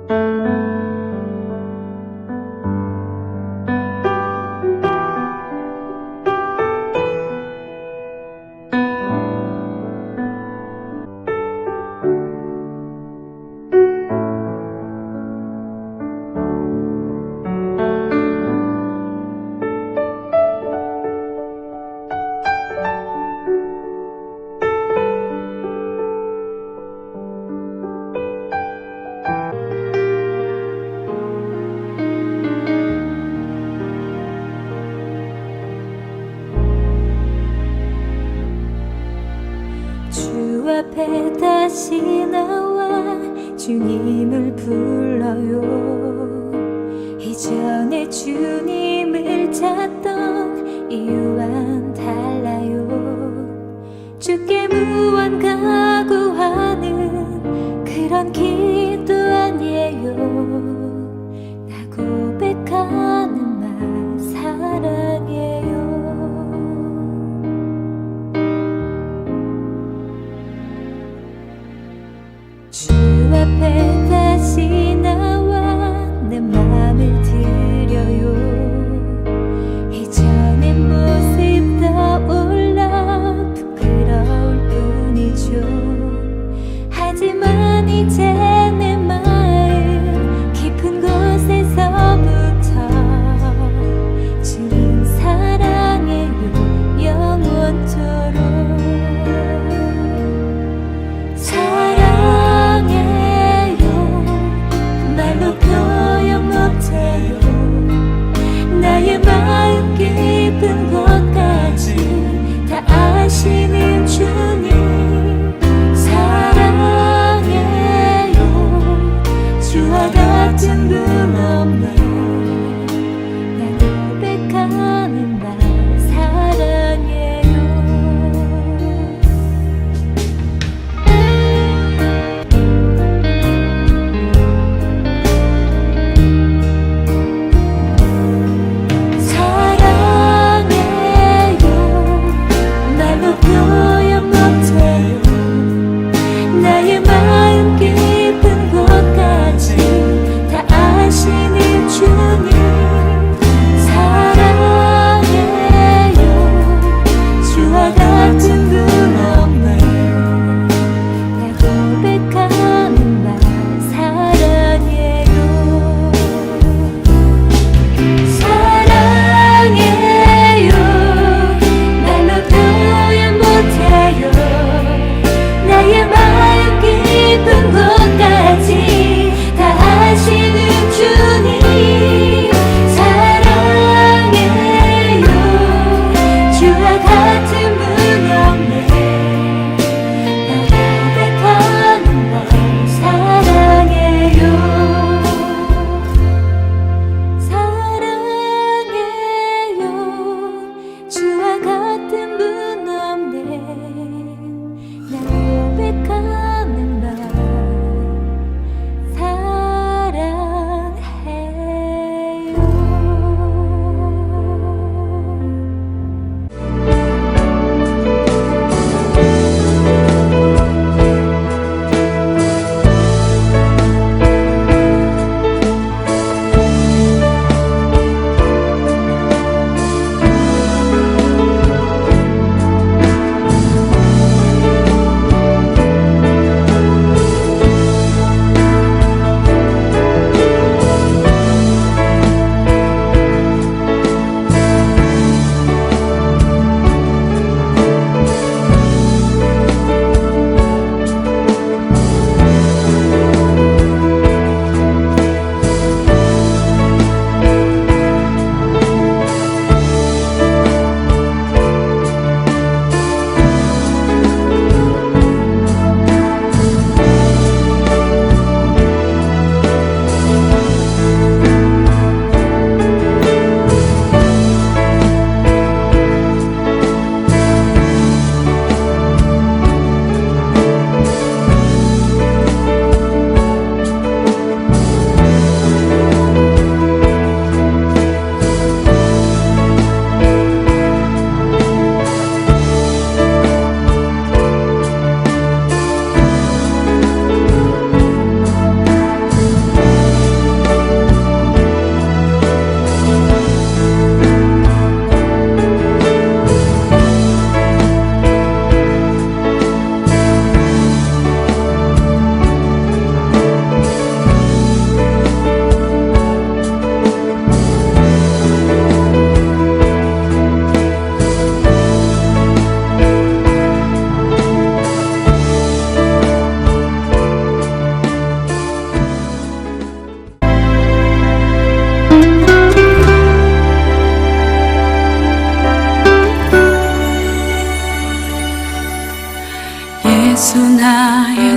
주 앞에 다시 나와 주님을 불러요. 이전에 주님을 찾던 이유와는 달라요. 주께 무언가 구하는 그런 기도 아니에요. 나 고백하는 말 사랑해요. 주 앞에 다시 나와 내 맘을 드려요. 이전의 모습 떠올라 부끄러울 뿐이죠. 하지만 이제 내 마음 깊은 곳에서부터 주님 사랑해요. 영원토록 나의 마음 깊은 곳까지 다 아시는 주님 사랑해요. 주와 같은 분 없네. 나 고백하는 말 사랑해요. 나의 마음 깊은 곳까지 다 아시는 주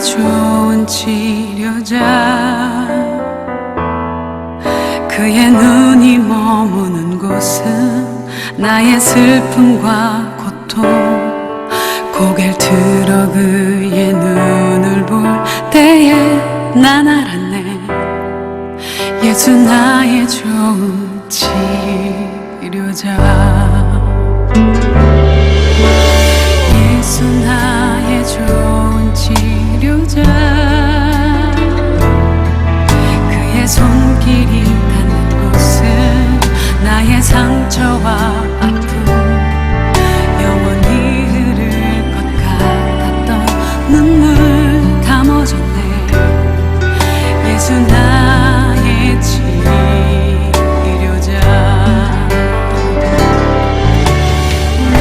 좋은 치료자 그의 눈이 머무는 곳은 나의 슬픔과 고통 고개를 들어 그의 눈을 볼 때에 난 알았네 예수 나의 좋은 치료자 예수 나의 좋은 치료자 그의 손길이 닿는 곳은 나의 상처와 아픔 영원히 흐를 것 같았던 눈물 다 멎었네 예수 나의 치료자 나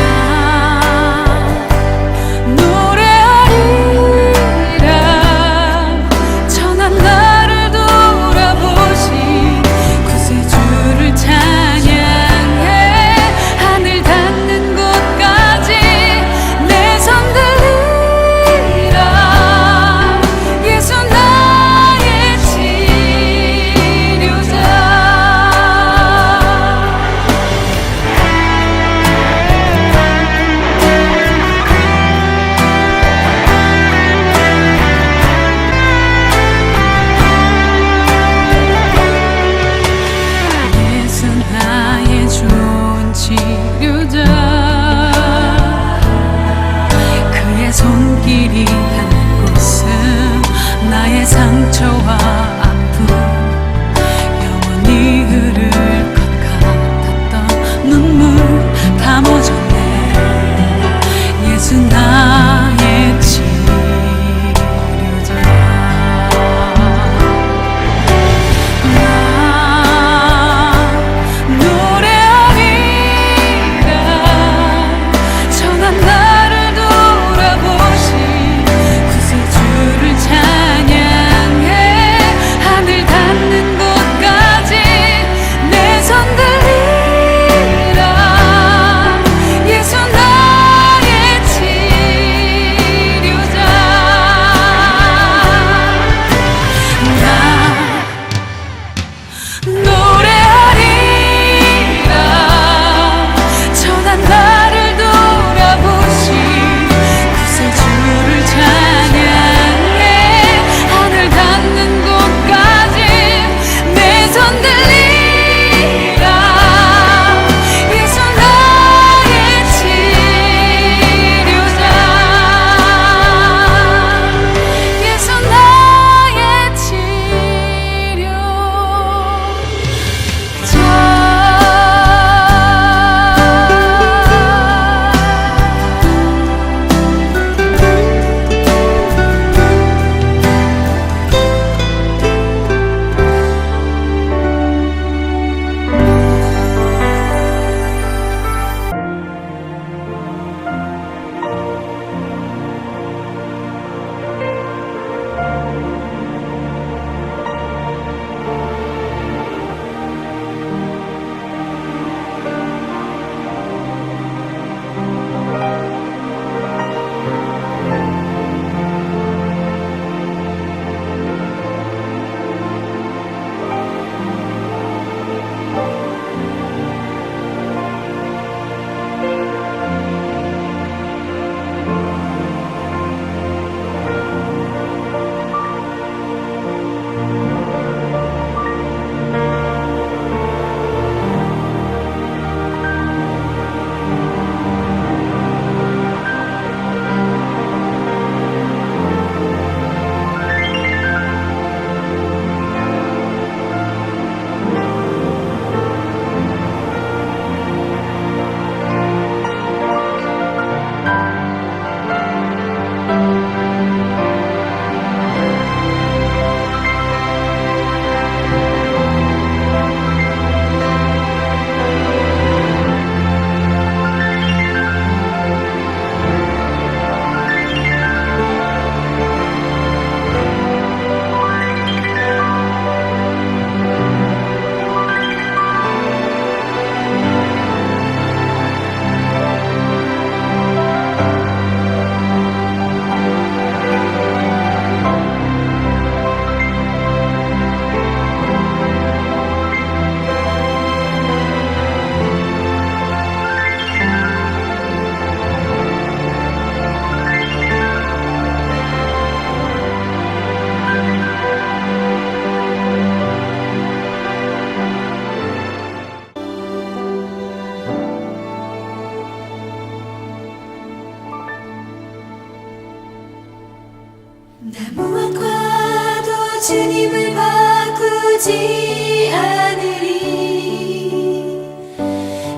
주님을 바꾸지 않으리.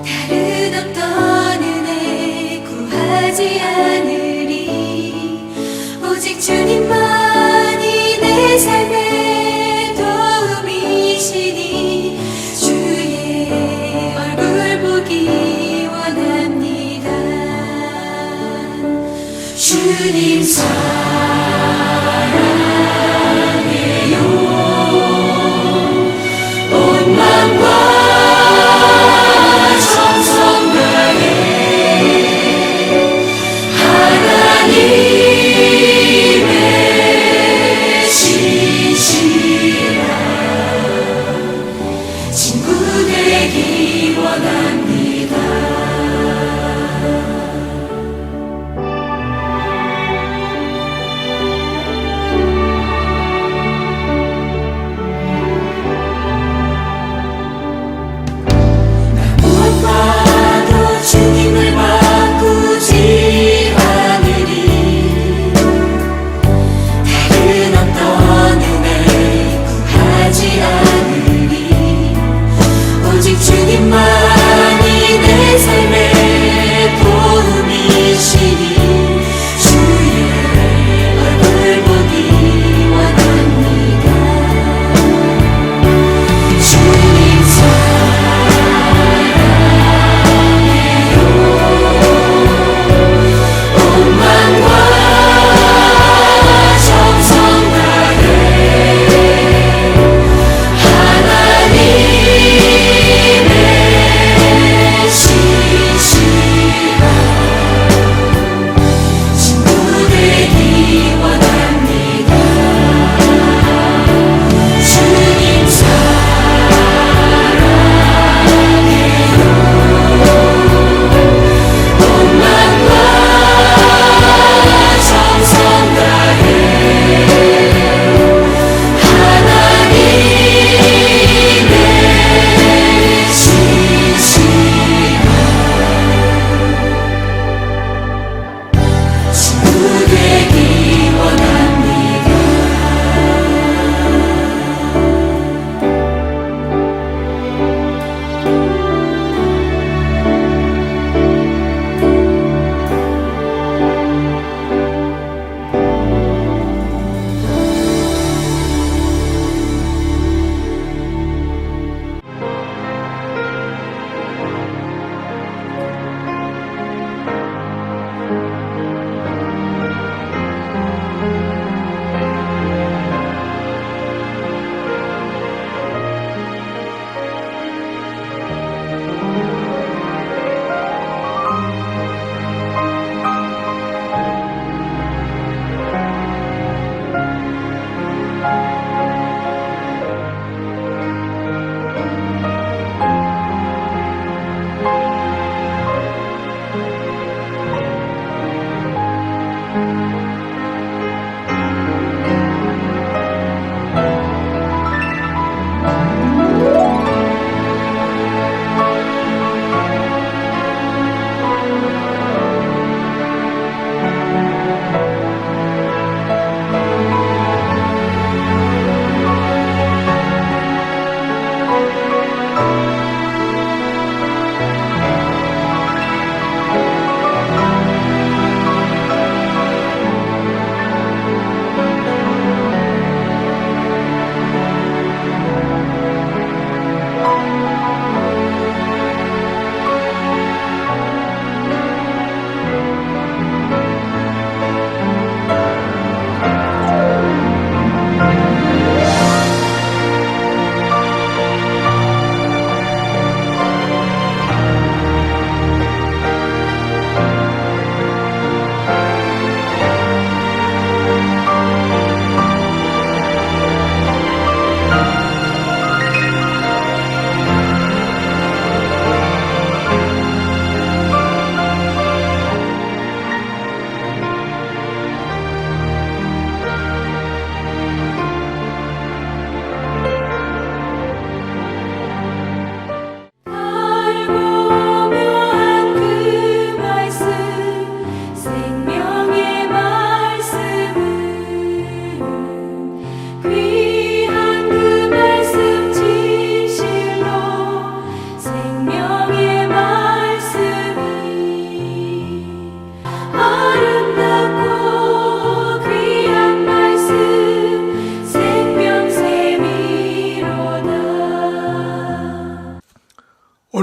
다른 어떤 은혜 구하지 않으리. 오직 주님만이 내 삶의 도움이시니 주의 얼굴 보기 원합니다. 주님 사랑해요. 온 마음과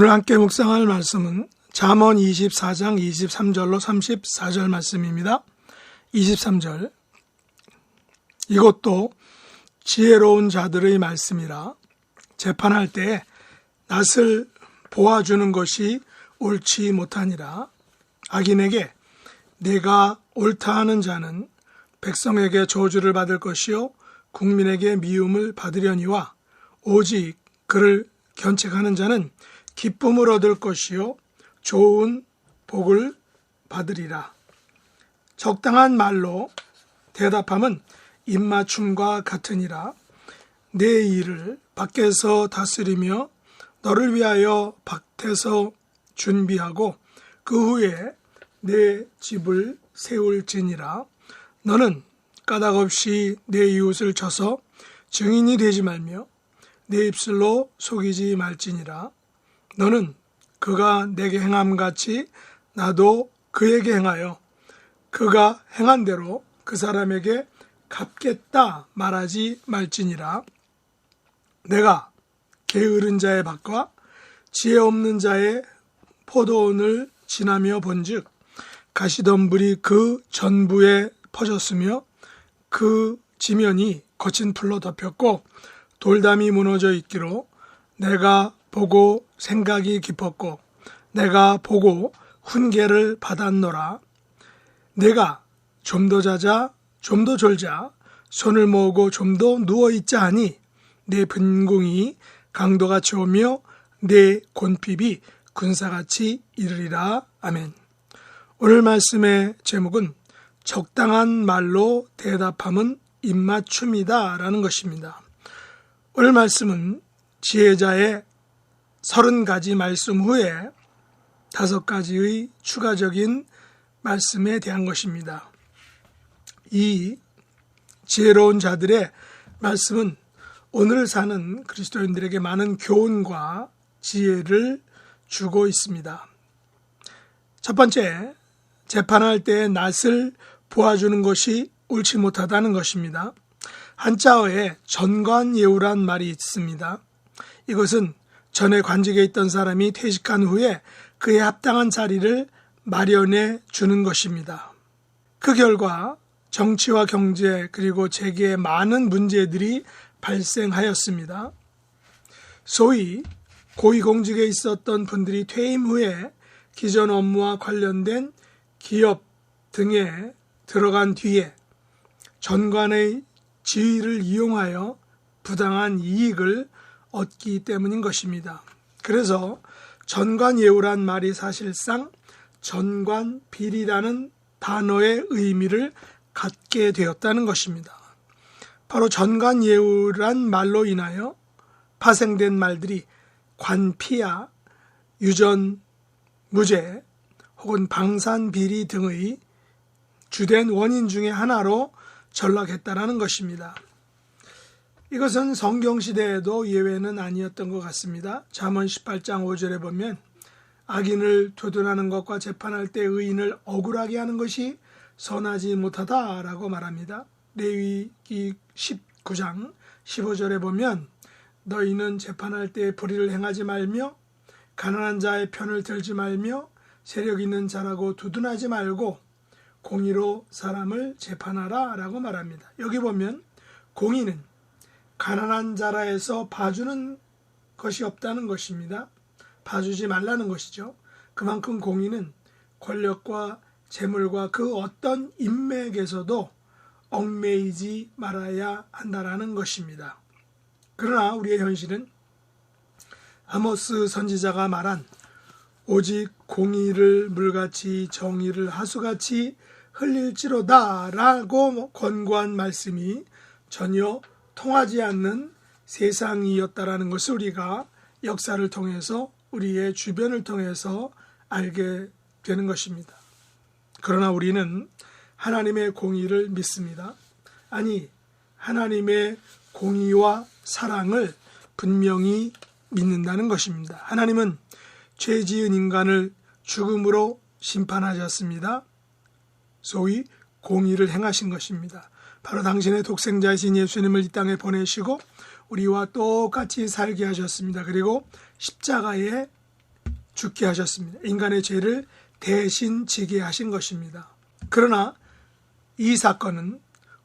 오늘 함께 묵상할 말씀은 잠언 24장 23절로 34절 말씀입니다. 23절 이것도 지혜로운 자들의 말씀이라 재판할 때에 낯을 보아주는 것이 옳지 못하니라. 악인에게 내가 옳다 하는 자는 백성에게 저주를 받을 것이요 국민에게 미움을 받으려니와 오직 그를 견책하는 자는 기쁨을 얻을 것이요 좋은 복을 받으리라. 적당한 말로 대답함은 입맞춤과 같으니라. 내 일을 밖에서 다스리며 너를 위하여 밭에서 준비하고 그 후에 내 집을 세울지니라. 너는 까닭없이 내 이웃을 쳐서 증인이 되지 말며 내 입술로 속이지 말지니라. 너는 그가 내게 행함같이 나도 그에게 행하여 그가 행한 대로 그 사람에게 갚겠다 말하지 말지니라. 내가 게으른 자의 밭과 지혜 없는 자의 포도원을 지나며 본즉 가시덤불이 그 전부에 퍼졌으며 그 지면이 거친 풀로 덮였고 돌담이 무너져 있기로 내가 보고 생각이 깊었고 내가 보고 훈계를 받았노라. 내가 좀 더 자자 좀 더 졸자 손을 모으고 좀 더 누워있자 하니 내 분궁이 강도같이 오며 내 곤핍이 군사같이 이르리라. 아멘. 오늘 말씀의 제목은 적당한 말로 대답함은 입맞춤이다 라는 것입니다. 오늘 말씀은 지혜자의 30가지 말씀 후에 5가지의 추가적인 말씀에 대한 것입니다. 이 지혜로운 자들의 말씀은 오늘 사는 그리스도인들에게 많은 교훈과 지혜를 주고 있습니다. 첫 번째, 재판할 때의 낯을 보아주는 것이 옳지 못하다는 것입니다. 한자어에 전관예우란 말이 있습니다. 이것은 전에 관직에 있던 사람이 퇴직한 후에 그에 합당한 자리를 마련해 주는 것입니다. 그 결과 정치와 경제 그리고 재계에 많은 문제들이 발생하였습니다. 소위 고위공직에 있었던 분들이 퇴임 후에 기존 업무와 관련된 기업 등에 들어간 뒤에 전관의 지위를 이용하여 부당한 이익을 얻기 때문인 것입니다. 그래서 전관예우란 말이 사실상 전관비리라는 단어의 의미를 갖게 되었다는 것입니다. 바로 전관예우란 말로 인하여 파생된 말들이 관피야, 유전, 무죄 혹은 방산비리 등의 주된 원인 중에 하나로 전락했다는 것입니다. 이것은 성경시대에도 예외는 아니었던 것 같습니다. 잠언 18장 5절에 보면 악인을 두둔하는 것과 재판할 때 의인을 억울하게 하는 것이 선하지 못하다라고 말합니다. 레위기 19장 15절에 보면 너희는 재판할 때 불의를 행하지 말며 가난한 자의 편을 들지 말며 세력 있는 자라고 두둔하지 말고 공의로 사람을 재판하라 라고 말합니다. 여기 보면 공의는 가난한 자라 해서 봐주는 것이 없다는 것입니다. 봐주지 말라는 것이죠. 그만큼 공의는 권력과 재물과 그 어떤 인맥에서도 얽매이지 말아야 한다라는 것입니다. 그러나 우리의 현실은 아모스 선지자가 말한 오직 공의를 물같이 정의를 하수같이 흘릴지로다 라고 권고한 말씀이 전혀 통하지 않는 세상이었다라는 것을 우리가 역사를 통해서 우리의 주변을 통해서 알게 되는 것입니다. 그러나 우리는 하나님의 공의를 믿습니다. 아니, 하나님의 공의와 사랑을 분명히 믿는다는 것입니다. 하나님은 죄 지은 인간을 죽음으로 심판하셨습니다. 소위 공의를 행하신 것입니다. 바로 당신의 독생자이신 예수님을 이 땅에 보내시고 우리와 똑같이 살게 하셨습니다. 그리고 십자가에 죽게 하셨습니다. 인간의 죄를 대신 지게 하신 것입니다. 그러나 이 사건은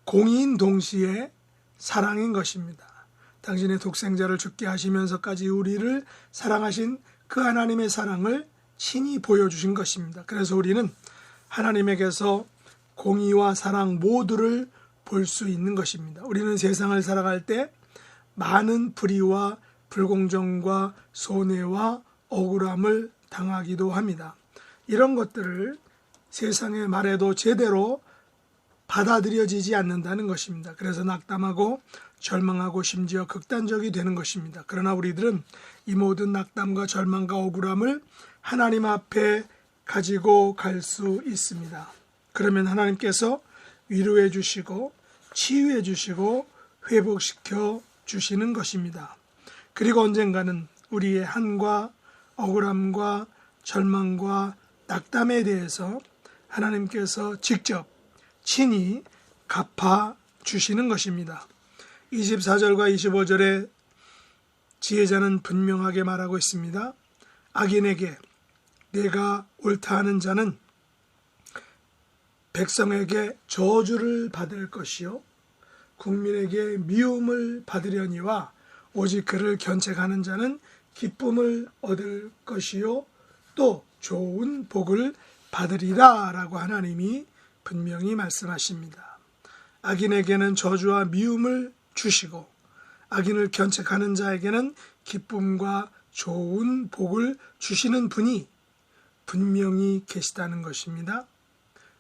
공인 동시에 사랑인 것입니다. 당신의 독생자를 죽게 하시면서까지 우리를 사랑하신 그 하나님의 사랑을 친히 보여주신 것입니다. 그래서 우리는 하나님에게서 공의와 사랑 모두를 볼 수 있는 것입니다. 우리는 세상을 살아갈 때 많은 불의와 불공정과 손해와 억울함을 당하기도 합니다. 이런 것들을 세상의 말에도 제대로 받아들여지지 않는다는 것입니다. 그래서 낙담하고 절망하고 심지어 극단적이 되는 것입니다. 그러나 우리들은 이 모든 낙담과 절망과 억울함을 하나님 앞에 가지고 갈 수 있습니다. 그러면 하나님께서 위로해 주시고 치유해 주시고 회복시켜 주시는 것입니다. 그리고 언젠가는 우리의 한과 억울함과 절망과 낙담에 대해서 하나님께서 직접 친히 갚아 주시는 것입니다. 24절과 25절에 지혜자는 분명하게 말하고 있습니다. 악인에게 내가 옳다 하는 자는 백성에게 저주를 받을 것이요 국민에게 미움을 받으려니와 오직 그를 견책하는 자는 기쁨을 얻을 것이요 또 좋은 복을 받으리라 라고 하나님이 분명히 말씀하십니다. 악인에게는 저주와 미움을 주시고 악인을 견책하는 자에게는 기쁨과 좋은 복을 주시는 분이 분명히 계시다는 것입니다.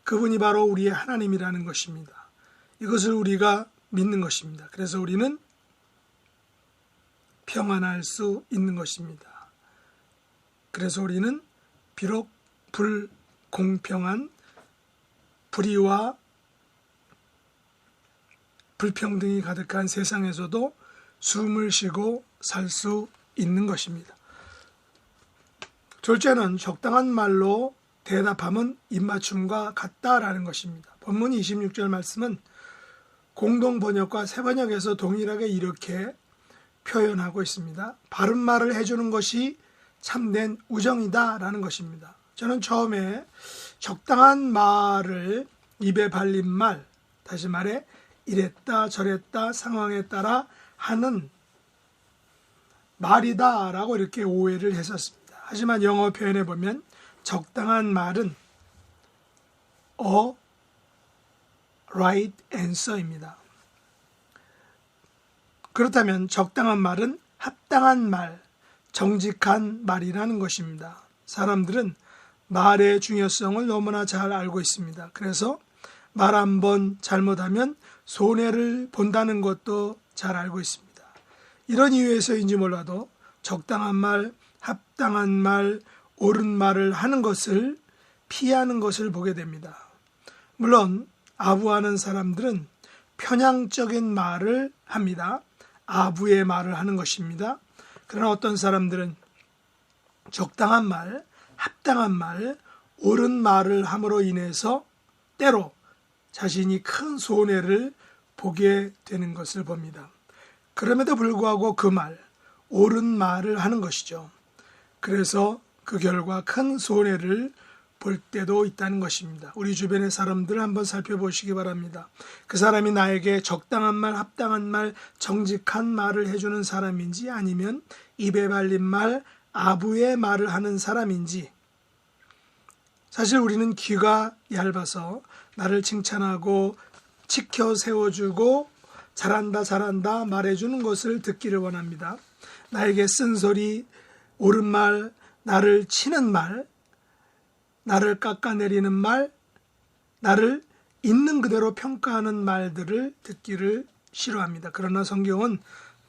그분이 바로 우리의 하나님이라는 것입니다. 이것을 우리가 믿는 것입니다. 그래서 우리는 평안할 수 있는 것입니다. 그래서 우리는 비록 불공평한 불의와 불평등이 가득한 세상에서도 숨을 쉬고 살 수 있는 것입니다. 둘째는 적당한 말로 대답하면 입맞춤과 같다라는 것입니다. 본문 26절 말씀은 공동 번역과 새 번역에서 동일하게 이렇게 표현하고 있습니다. 바른 말을 해주는 것이 참된 우정이다 라는 것입니다. 저는 처음에 적당한 말을 입에 발린 말, 다시 말해 이랬다 저랬다 상황에 따라 하는 말이다 라고 이렇게 오해를 했었습니다. 하지만 영어 표현에 보면 적당한 말은 a right answer입니다. 그렇다면 적당한 말은 합당한 말, 정직한 말이라는 것입니다. 사람들은 말의 중요성을 너무나 잘 알고 있습니다. 그래서 말 한 번 잘못하면 손해를 본다는 것도 잘 알고 있습니다. 이런 이유에서인지 몰라도 적당한 말, 합당한 말, 옳은 말을 하는 것을 피하는 것을 보게 됩니다. 물론 아부하는 사람들은 편향적인 말을 합니다. 아부의 말을 하는 것입니다. 그러나 어떤 사람들은 적당한 말, 합당한 말, 옳은 말을 함으로 인해서 때로 자신이 큰 손해를 보게 되는 것을 봅니다. 그럼에도 불구하고 그 말, 옳은 말을 하는 것이죠. 그래서 그 결과 큰 손해를 볼 때도 있다는 것입니다. 우리 주변의 사람들을 한번 살펴보시기 바랍니다. 그 사람이 나에게 적당한 말, 합당한 말, 정직한 말을 해주는 사람인지 아니면 입에 발린 말, 아부의 말을 하는 사람인지. 사실 우리는 귀가 얇아서 나를 칭찬하고 치켜 세워주고 잘한다 잘한다 말해주는 것을 듣기를 원합니다. 나에게 쓴소리, 옳은 말, 나를 치는 말, 나를 깎아내리는 말, 나를 있는 그대로 평가하는 말들을 듣기를 싫어합니다. 그러나 성경은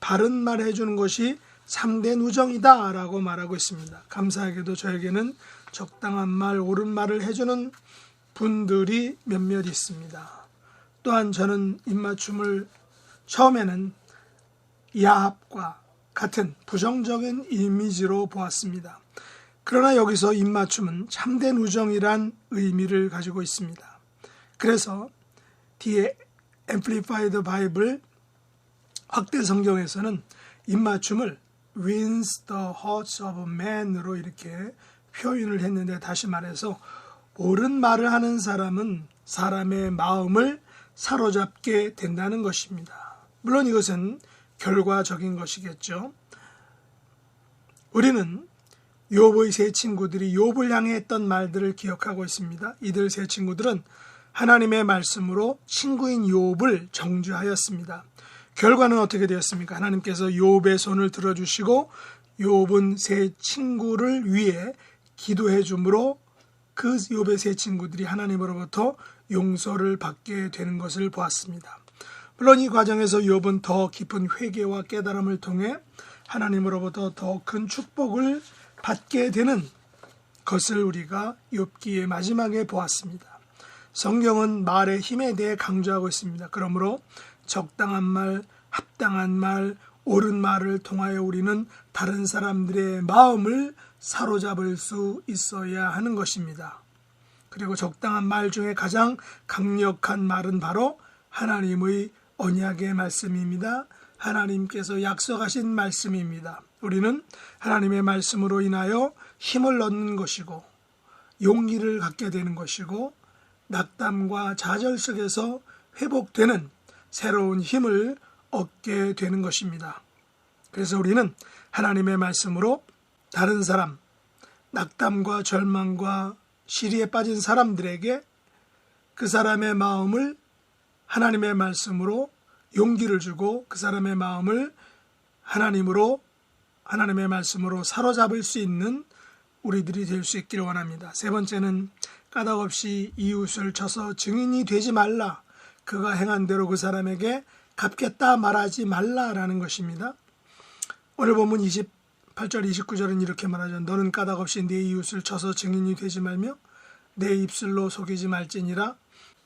바른 말 해주는 것이 참된 우정이다 라고 말하고 있습니다. 감사하게도 저에게는 적당한 말, 옳은 말을 해주는 분들이 몇몇 있습니다. 또한 저는 입맞춤을 처음에는 야합과 같은 부정적인 이미지로 보았습니다. 그러나 여기서 입맞춤은 참된 우정이란 의미를 가지고 있습니다. 그래서 뒤에 Amplified Bible 확대 성경에서는 입맞춤을 wins the hearts of men으로 이렇게 표현을 했는데, 다시 말해서 옳은 말을 하는 사람은 사람의 마음을 사로잡게 된다는 것입니다. 물론 이것은 결과적인 것이겠죠. 우리는 욥의 세 친구들이 욥을 향해 했던 말들을 기억하고 있습니다. 이들 세 친구들은 하나님의 말씀으로 친구인 욥을 정죄하였습니다. 결과는 어떻게 되었습니까? 하나님께서 욥의 손을 들어주시고 욥은 세 친구를 위해 기도해 주므로 그 욥의 세 친구들이 하나님으로부터 용서를 받게 되는 것을 보았습니다. 물론 이 과정에서 욥은 더 깊은 회개와 깨달음을 통해 하나님으로부터 더 큰 축복을 받게 되는 것을 우리가 욥기의 마지막에 보았습니다. 성경은 말의 힘에 대해 강조하고 있습니다. 그러므로 적당한 말, 합당한 말, 옳은 말을 통하여 우리는 다른 사람들의 마음을 사로잡을 수 있어야 하는 것입니다. 그리고 적당한 말 중에 가장 강력한 말은 바로 하나님의 언약의 말씀입니다. 하나님께서 약속하신 말씀입니다. 우리는 하나님의 말씀으로 인하여 힘을 얻는 것이고 용기를 갖게 되는 것이고 낙담과 좌절 속에서 회복되는 새로운 힘을 얻게 되는 것입니다. 그래서 우리는 하나님의 말씀으로 다른 사람, 낙담과 절망과 시리에 빠진 사람들에게 그 사람의 마음을 하나님의 말씀으로 용기를 주고 그 사람의 마음을 하나님의 말씀으로 사로잡을 수 있는 우리들이 될 수 있기를 원합니다. 세 번째는 까닭없이 이웃을 쳐서 증인이 되지 말라. 그가 행한 대로 그 사람에게 갚겠다 말하지 말라라는 것입니다. 오늘 본문 28절 29절은 이렇게 말하죠. 너는 까닭없이 네 이웃을 쳐서 증인이 되지 말며 내 입술로 속이지 말지니라.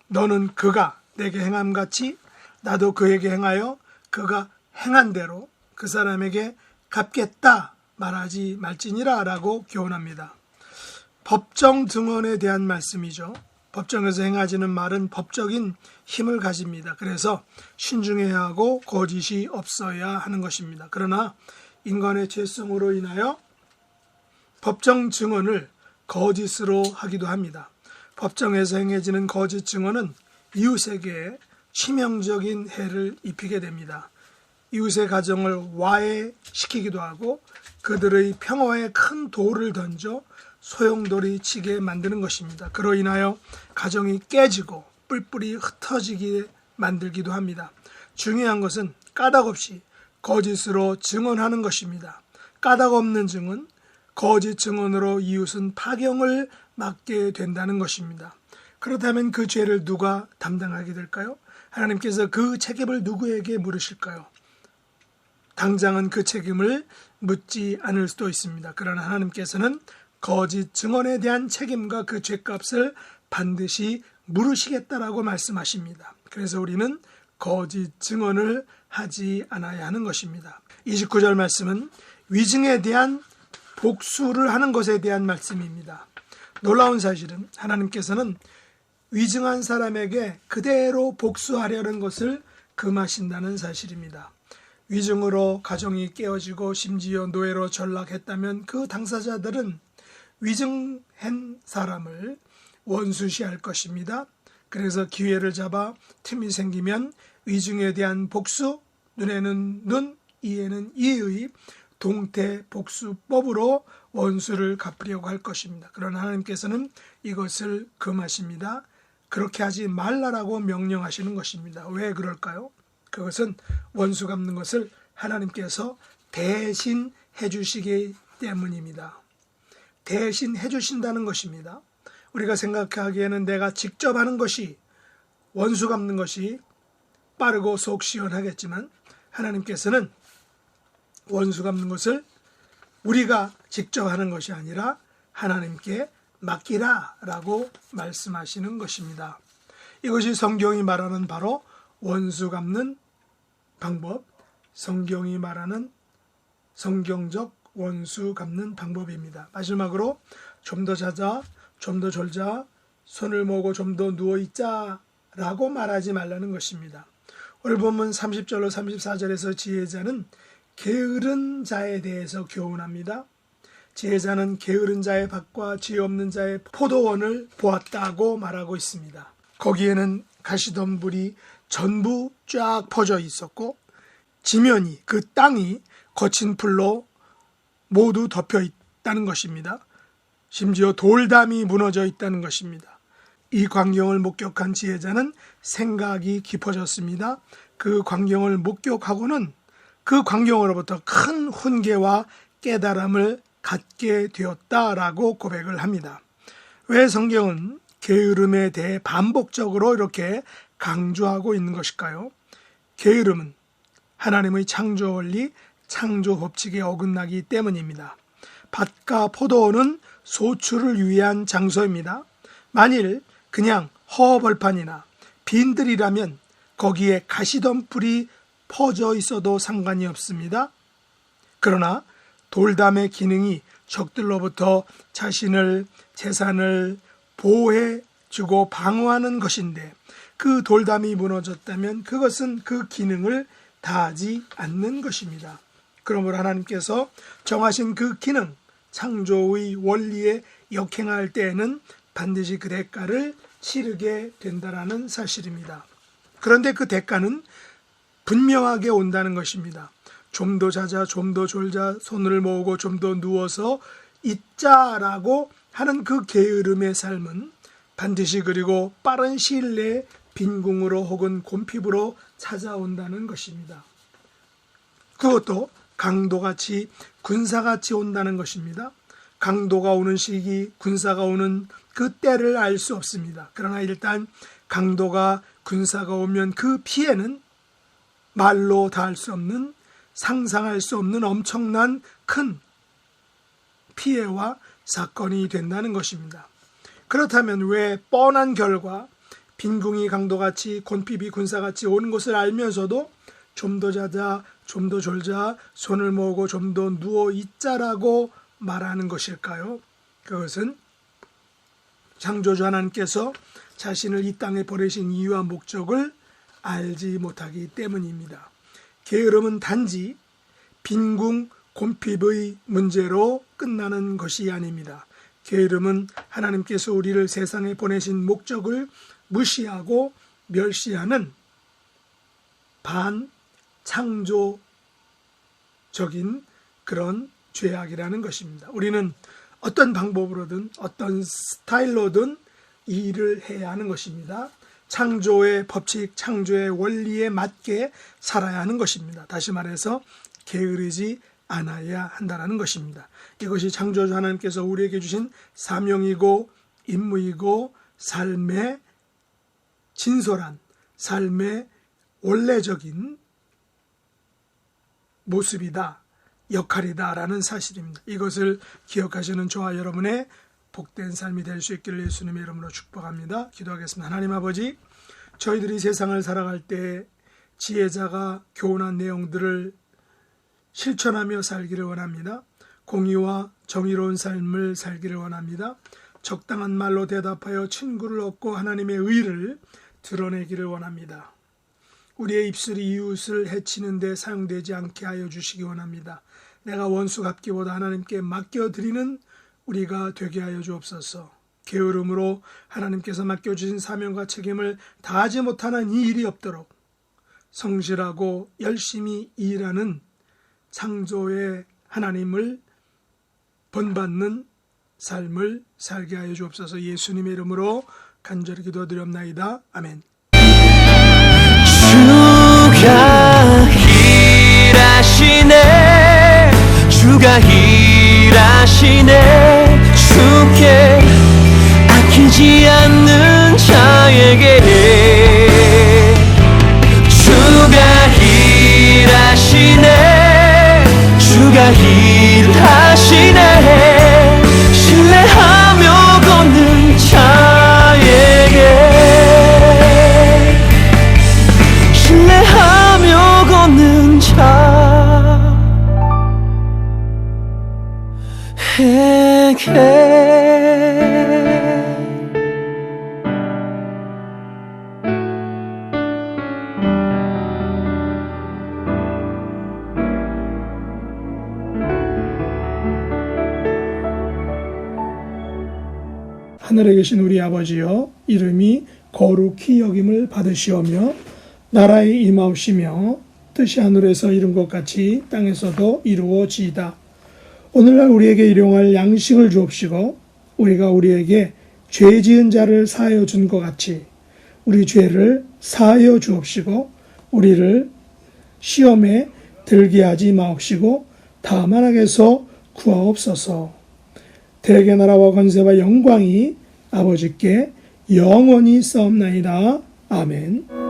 너는 그가 내게 행함같이 나도 그에게 행하여 그가 행한 대로 그 사람에게 갚겠다 말하지 말지니라 라고 교훈합니다. 법정 등언에 대한 말씀이죠. 법정에서 행하지는 말은 법적인 힘을 가집니다. 그래서 신중해야 하고 거짓이 없어야 하는 것입니다. 그러나 인간의 죄성으로 인하여 법정 증언을 거짓으로 하기도 합니다. 법정에서 행해지는 거짓 증언은 이웃에게 치명적인 해를 입히게 됩니다. 이웃의 가정을 와해시키기도 하고 그들의 평화에 큰 돌을 던져 소용돌이 치게 만드는 것입니다. 그로 인하여 가정이 깨지고 뿔뿔이 흩어지게 만들기도 합니다. 중요한 것은 까닭없이 거짓으로 증언하는 것입니다. 까닭 없는 증언, 거짓 증언으로 이웃은 파경을 맞게 된다는 것입니다. 그렇다면 그 죄를 누가 담당하게 될까요? 하나님께서 그 책임을 누구에게 물으실까요? 당장은 그 책임을 묻지 않을 수도 있습니다. 그러나 하나님께서는 거짓 증언에 대한 책임과 그 죄값을 반드시 물으시겠다라고 말씀하십니다. 그래서 우리는 거짓 증언을 하지 않아야 하는 것입니다. 29절 말씀은 위증에 대한 복수를 하는 것에 대한 말씀입니다. 놀라운 사실은 하나님께서는 위증한 사람에게 그대로 복수하려는 것을 금하신다는 사실입니다. 위증으로 가정이 깨어지고 심지어 노예로 전락했다면 그 당사자들은 위증한 사람을 원수시할 것입니다. 그래서 기회를 잡아 틈이 생기면 위증에 대한 복수, 눈에는 눈, 이에는 이의 동태복수법으로 원수를 갚으려고 할 것입니다. 그러나 하나님께서는 이것을 금하십니다. 그렇게 하지 말라라고 명령하시는 것입니다. 왜 그럴까요? 그것은 원수 갚는 것을 하나님께서 대신 해주시기 때문입니다. 대신 해주신다는 것입니다. 우리가 생각하기에는 내가 직접 하는 것이 원수 갚는 것이 빠르고 속 시원하겠지만 하나님께서는 원수 갚는 것을 우리가 직접 하는 것이 아니라 하나님께 맡기라 라고 말씀하시는 것입니다. 이것이 성경이 말하는 바로 원수 갚는 방법, 성경이 말하는 성경적 원수 갚는 방법입니다. 마지막으로 좀 더 자자, 좀 더 졸자, 손을 모으고 좀 더 누워있자 라고 말하지 말라는 것입니다. 오늘 본문 30절로 34절에서 지혜자는 게으른 자에 대해서 교훈합니다. 제자는 게으른 자의 밭과 지혜 없는 자의 포도원을 보았다고 말하고 있습니다. 거기에는 가시덤불이 전부 쫙 퍼져 있었고 지면이, 그 땅이 거친 풀로 모두 덮여 있다는 것입니다. 심지어 돌담이 무너져 있다는 것입니다. 이 광경을 목격한 지혜자는 생각이 깊어졌습니다. 그 광경을 목격하고는 그 광경으로부터 큰 훈계와 깨달음을 갖게 되었다라고 고백을 합니다. 왜 성경은 게으름에 대해 반복적으로 이렇게 강조하고 있는 것일까요? 게으름은 하나님의 창조 원리, 창조 법칙에 어긋나기 때문입니다. 밭과 포도원은 소출을 위한 장소입니다. 만일 그냥 허벌판이나 빈들이라면 거기에 가시덤불이 퍼져 있어도 상관이 없습니다. 그러나 돌담의 기능이 적들로부터 자신을, 재산을 보호해주고 방어하는 것인데 그 돌담이 무너졌다면 그것은 그 기능을 다하지 않는 것입니다. 그러므로 하나님께서 정하신 그 기능, 창조의 원리에 역행할 때에는 반드시 그 대가를 치르게 된다라는 사실입니다. 그런데 그 대가는 분명하게 온다는 것입니다. 좀 더 자자, 좀 더 졸자, 손을 모으고 좀 더 누워서 있자라고 하는 그 게으름의 삶은 반드시 그리고 빠른 시일 내에 빈궁으로 혹은 곰핍으로 찾아온다는 것입니다. 그것도 강도같이, 군사같이 온다는 것입니다. 강도가 오는 시기, 군사가 오는 그 때를 알 수 없습니다. 그러나 일단 강도가, 군사가 오면 그 피해는 말로 다할 수 없는, 상상할 수 없는 엄청난 큰 피해와 사건이 된다는 것입니다. 그렇다면 왜 뻔한 결과, 빈궁이 강도같이, 곤핍이 군사같이 오는 것을 알면서도 좀 더 자자, 좀 더 졸자, 손을 모으고 좀 더 누워 있자라고 말하는 것일까요? 그것은 창조주 하나님께서 자신을 이 땅에 보내신 이유와 목적을 알지 못하기 때문입니다. 게으름은 단지 빈궁, 곤핍의 문제로 끝나는 것이 아닙니다. 게으름은 하나님께서 우리를 세상에 보내신 목적을 무시하고 멸시하는 반창조적인 그런 죄악이라는 것입니다. 우리는 어떤 방법으로든 어떤 스타일로든 이 일을 해야 하는 것입니다. 창조의 법칙, 창조의 원리에 맞게 살아야 하는 것입니다. 다시 말해서 게으르지 않아야 한다는 것입니다. 이것이 창조주 하나님께서 우리에게 주신 사명이고 임무이고 삶의 진솔한, 삶의 원래적인 모습이다, 역할이다라는 사실입니다. 이것을 기억하시는 저와 여러분의 복된 삶이 될 수 있기를 예수님의 이름으로 축복합니다. 기도하겠습니다. 하나님 아버지, 저희들이 세상을 살아갈 때 지혜자가 교훈한 내용들을 실천하며 살기를 원합니다. 공의와 정의로운 삶을 살기를 원합니다. 적당한 말로 대답하여 친구를 얻고 하나님의 의를 드러내기를 원합니다. 우리의 입술이 이웃을 해치는 데 사용되지 않게 하여 주시기 원합니다. 내가 원수 갚기보다 하나님께 맡겨드리는 우리가 되게 하여 주옵소서. 게으름으로 하나님께서 맡겨주신 사명과 책임을 다하지 못하는 이 일이 없도록 성실하고 열심히 일하는 창조의 하나님을 본받는 삶을 살게 하여 주옵소서. 예수님의 이름으로 간절히 기도드렸나이다. 아멘. 주가 일하시네, 주가 일하시네. 주께 아끼지 않는 자에게 주가 일하시네, 주가 일하시네. 신뢰하며 걷는 자에게, 신뢰하며 걷는 자에게. 하늘에 계신 우리 아버지여, 이름이 거룩히 여김을 받으시오며 나라의 임하옵시며 뜻이 하늘에서 이룬 것 같이 땅에서도 이루어지이다. 오늘날 우리에게 일용할 양식을 주옵시고 우리가 우리에게 죄 지은 자를 사하여 준 것 같이 우리 죄를 사하여 주옵시고 우리를 시험에 들게 하지 마옵시고 다만 악에서 구하옵소서. 대개 나라와 권세와 영광이 아버지께 영원히 싸움나이다. 아멘.